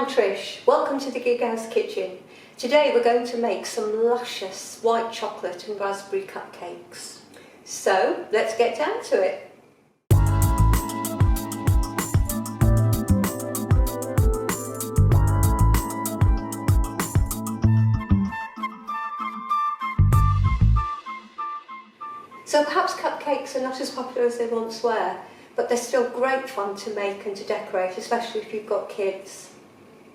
Trish, welcome to the Gig House Kitchen. Today we're going to make some luscious white chocolate and raspberry cupcakes. So let's get down to it. So perhaps cupcakes are not as popular as they once were, but they're still great fun to make and to decorate, especially if you've got kids.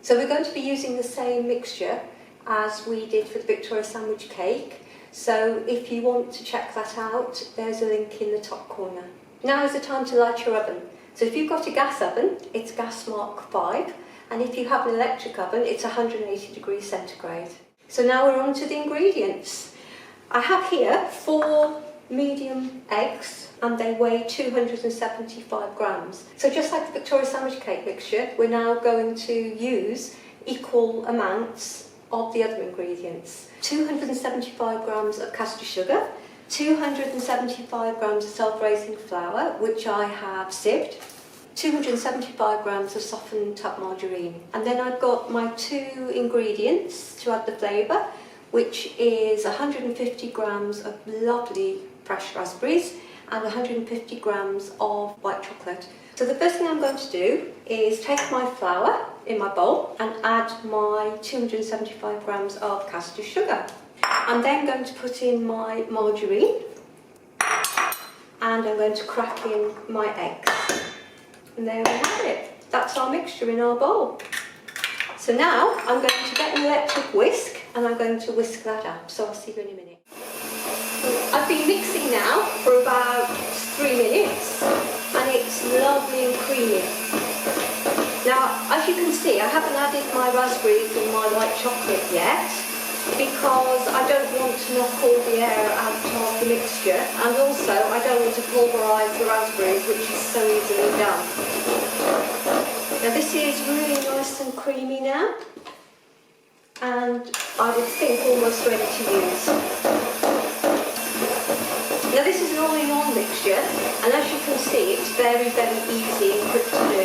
So we're going to be using the same mixture as we did for the Victoria sandwich cake. So if you want to check that out, there's a link in the top corner. Now is the time to light your oven. So if you've got a gas oven, it's gas mark 5, and if you have an electric oven, it's 180 degrees centigrade. So now we're on to the ingredients. I have here 4 medium eggs, and they weigh 275 grams. So just like the Victoria sandwich cake mixture, we're now going to use equal amounts of the other ingredients. 275 grams of caster sugar, 275 grams of self-raising flour, which I have sieved, 275 grams of softened tart margarine. And then I've got my 2 ingredients to add the flavour, which is 150 grams of lovely fresh raspberries and 150 grams of white chocolate. So the first thing I'm going to do is take my flour in my bowl and add my 275 grams of caster sugar. I'm then going to put in my margarine and I'm going to crack in my eggs. And there we have it. That's our mixture in our bowl. So now I'm going to get an electric whisk and I'm going to whisk that up. So I'll see you in a minute. I've been mixing now for about 3 minutes and it's lovely and creamy. Now, as you can see, I haven't added my raspberries and my white chocolate yet because I don't want to knock all the air out of the mixture, and also I don't want to pulverise the raspberries, which is so easily done. Now this is really nice and creamy now, and I would think almost ready to use. Now this is an all-in-one mixture, and as you can see it's very, very easy and quick to do.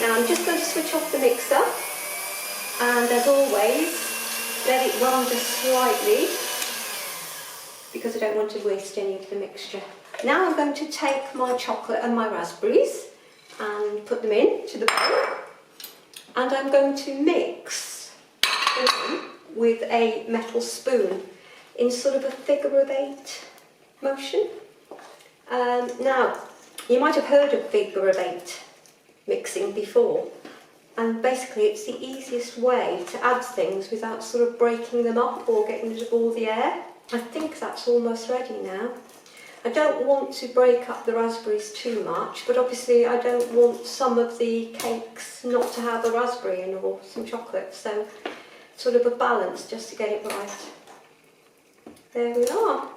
Now I'm just going to switch off the mixer, and as always let it run just slightly because I don't want to waste any of the mixture. Now I'm going to take my chocolate and my raspberries and put them into the bowl, and I'm going to mix them with a metal spoon in sort of a figure of 8 motion. Now, you might have heard of figure of 8 mixing before, and basically it's the easiest way to add things without sort of breaking them up or getting rid of all the air. I think that's almost ready now. I don't want to break up the raspberries too much, but obviously I don't want some of the cakes not to have a raspberry in or some chocolate, so sort of a balance just to get it right. There we are,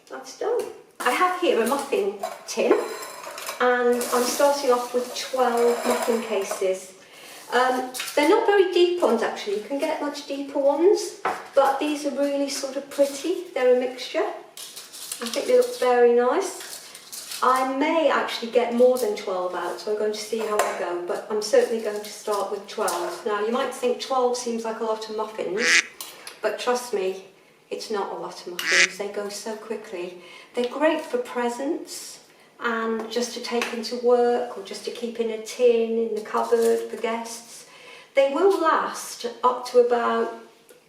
that's done. I have here a muffin tin, and I'm starting off with 12 muffin cases. They're not very deep ones actually, you can get much deeper ones, but these are really sort of pretty. They're a mixture. I think they look very nice. I may actually get more than 12 out, so I'm going to see how I go, but I'm certainly going to start with 12. Now you might think 12 seems like a lot of muffins, but trust me, it's not a lot of muffins. They go so quickly. They're great for presents and just to take into work or just to keep in a tin in the cupboard for guests. They will last up to about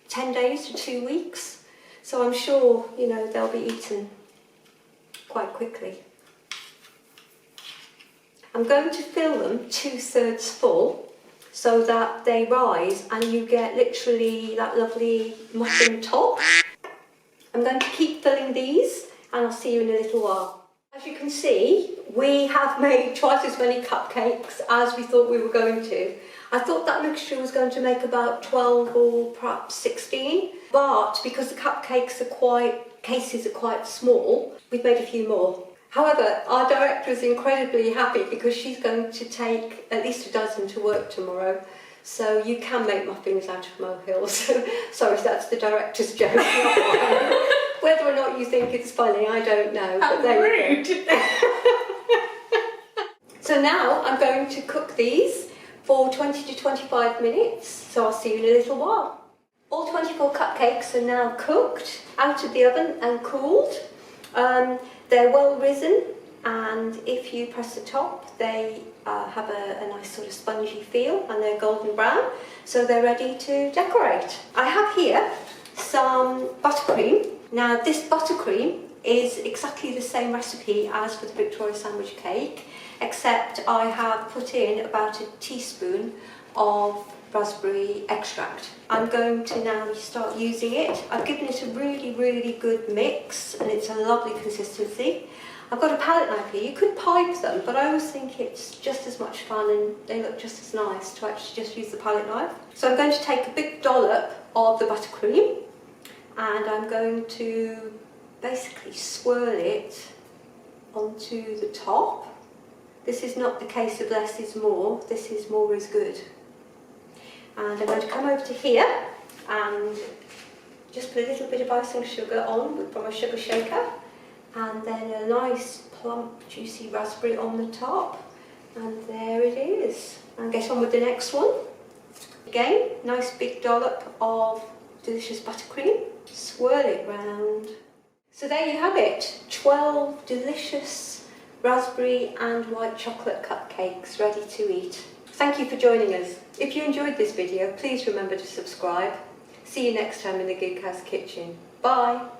10 days to 2 weeks, so I'm sure, you know, they'll be eaten quite quickly. I'm going to fill them 2/3 full so that they rise and you get literally that lovely muffin top. I'm going to keep filling these and I'll see you in a little while. As you can see, we have made twice as many cupcakes as we thought we were going to. I thought that mixture was going to make about 12 or perhaps 16, but because the cupcakes cases are quite small, we've made a few more. However, our director is incredibly happy because she's going to take at least a dozen to work tomorrow. So you can make muffins out of molehills. Sorry, that's the director's joke. Whether or not you think it's funny, I don't know. But there you go. So now I'm going to cook these for 20 to 25 minutes, so I'll see you in a little while. All 24 cupcakes are now cooked, out of the oven and cooled. They're well risen, and if you press the top, they have a nice sort of spongy feel, and they're golden brown, so they're ready to decorate. I have here some buttercream. Now this buttercream is exactly the same recipe as for the Victoria sandwich cake, except I have put in about a teaspoon of raspberry extract. I'm going to now start using it. I've given it a really good mix, and it's a lovely consistency. I've got a palette knife here. You could pipe them, but I always think it's just as much fun and they look just as nice to actually just use the palette knife. So I'm going to take a big dollop of the buttercream, and I'm going to basically swirl it onto the top. This is not the case of less is more, this is more is good. And I'm going to come over to here and just put a little bit of icing sugar on from a sugar shaker, and then a nice plump juicy raspberry on the top, and there it is. And get on with the next one. Again, nice big dollop of delicious buttercream, swirl it round. So there you have it, 12 delicious raspberry and white chocolate cupcakes ready to eat. Thank you for joining us. If you enjoyed this video, please remember to subscribe. See you next time in the Good House Kitchen. Bye!